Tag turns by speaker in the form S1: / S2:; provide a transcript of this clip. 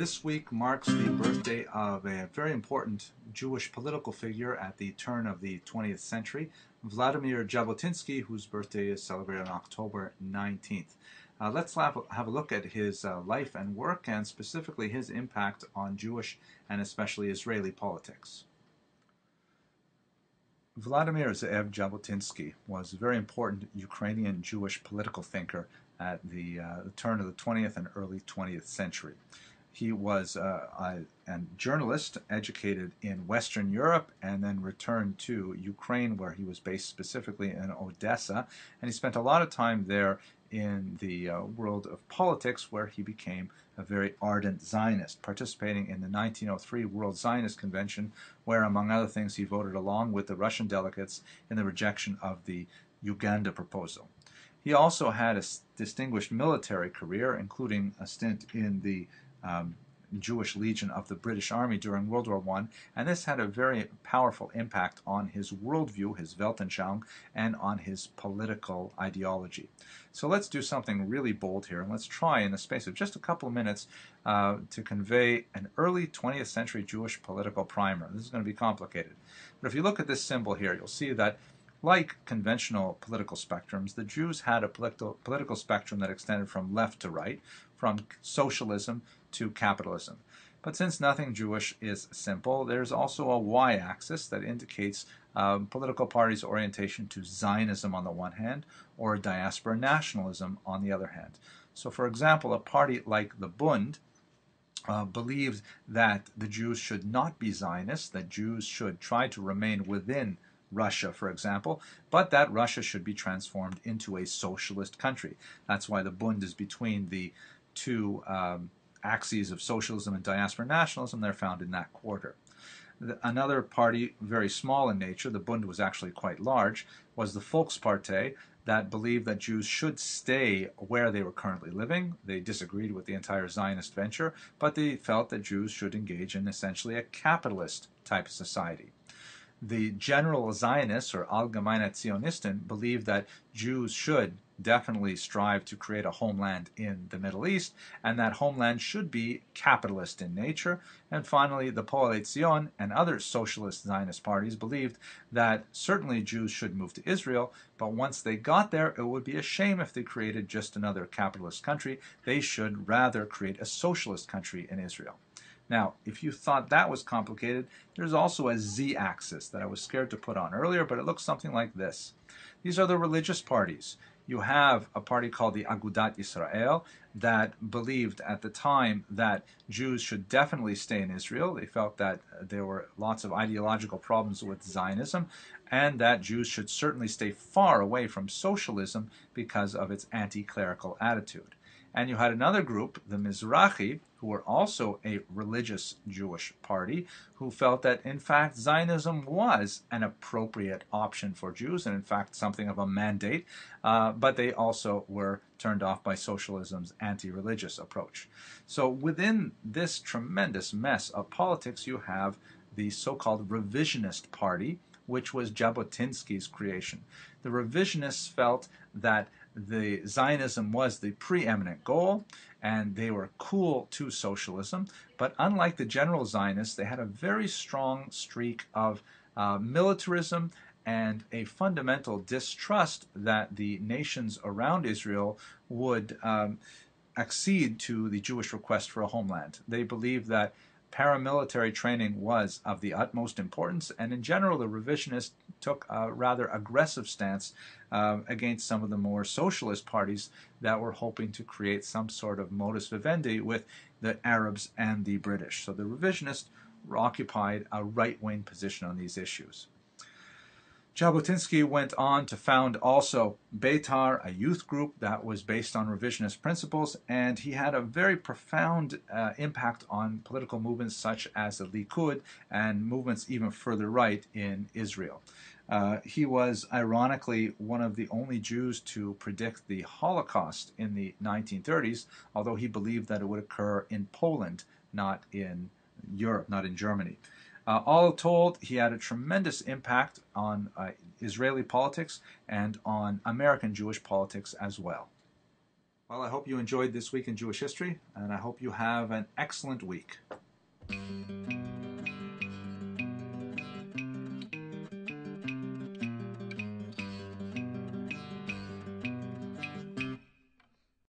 S1: This week marks the birthday of a very important Jewish political figure at the turn of the 20th century, Vladimir Jobotinsky, whose birthday is celebrated on October 19th. Let's have a look at his life and work, and specifically his impact on Jewish and especially Israeli politics. Vladimir Ze'ev Jobotinsky was a very important Ukrainian Jewish political thinker at the turn of the 20th and early 20th century. He was a journalist educated in Western Europe and then returned to Ukraine, where he was based specifically in Odessa, and he spent a lot of time there in the world of politics, where he became a very ardent Zionist, participating in the 1903 World Zionist Convention, where, among other things, he voted along with the Russian delegates in the rejection of the Uganda proposal. He also had a distinguished military career, including a stint in the Jewish Legion of the British Army during World War I, and this had a very powerful impact on his worldview, his Weltanschauung, and on his political ideology. So let's do something really bold here, and let's try in the space of just a couple of minutes to convey an early 20th century Jewish political primer. This is going to be complicated, but if you look at this symbol here, you'll see that like conventional political spectrums, the Jews had a political spectrum that extended from left to right, from socialism to capitalism. But since nothing Jewish is simple, there's also a y-axis that indicates political parties' orientation to Zionism on the one hand, or diaspora nationalism on the other hand. So, for example, a party like the Bund believed that the Jews should not be Zionists, that Jews should try to remain within Russia, for example, but that Russia should be transformed into a socialist country. That's why the Bund is between the two axes of socialism and diaspora nationalism. They're found in that quarter. Another party, very small in nature, the Bund was actually quite large, was the Volkspartei, that believed that Jews should stay where they were currently living. They disagreed with the entire Zionist venture, but they felt that Jews should engage in essentially a capitalist type of society. The general Zionists, or Allgemeine Zionisten, believed that Jews should definitely strive to create a homeland in the Middle East, and that homeland should be capitalist in nature. And finally, the Poale Zion and other socialist Zionist parties believed that certainly Jews should move to Israel, but once they got there, it would be a shame if they created just another capitalist country. They should rather create a socialist country in Israel. Now, if you thought that was complicated, there's also a z-axis that I was scared to put on earlier, but it looks something like this. These are the religious parties. You have a party called the Agudat Israel that believed at the time that Jews should definitely stay in Israel. They felt that there were lots of ideological problems with Zionism, and that Jews should certainly stay far away from socialism because of its anti-clerical attitude. And you had another group, the Mizrahi, who were also a religious Jewish party, who felt that, in fact, Zionism was an appropriate option for Jews, and in fact something of a mandate, but they also were turned off by socialism's anti-religious approach. So within this tremendous mess of politics, you have the so-called revisionist party, which was Jabotinsky's creation. The revisionists felt that the Zionism was the preeminent goal, and they were cool to socialism. But unlike the general Zionists, they had a very strong streak of militarism and a fundamental distrust that the nations around Israel would accede to the Jewish request for a homeland. They believed that paramilitary training was of the utmost importance, and in general the revisionists took a rather aggressive stance against some of the more socialist parties that were hoping to create some sort of modus vivendi with the Arabs and the British. So the revisionists occupied a right-wing position on these issues. Jabotinsky went on to found also Beitar, a youth group that was based on revisionist principles, and he had a very profound impact on political movements such as the Likud and movements even further right in Israel. He was, ironically, one of the only Jews to predict the Holocaust in the 1930s, although he believed that it would occur in Poland, not in Europe, not in Germany. All told, he had a tremendous impact on Israeli politics and on American Jewish politics as well. Well, I hope you enjoyed this week in Jewish history, and I hope you have an excellent week.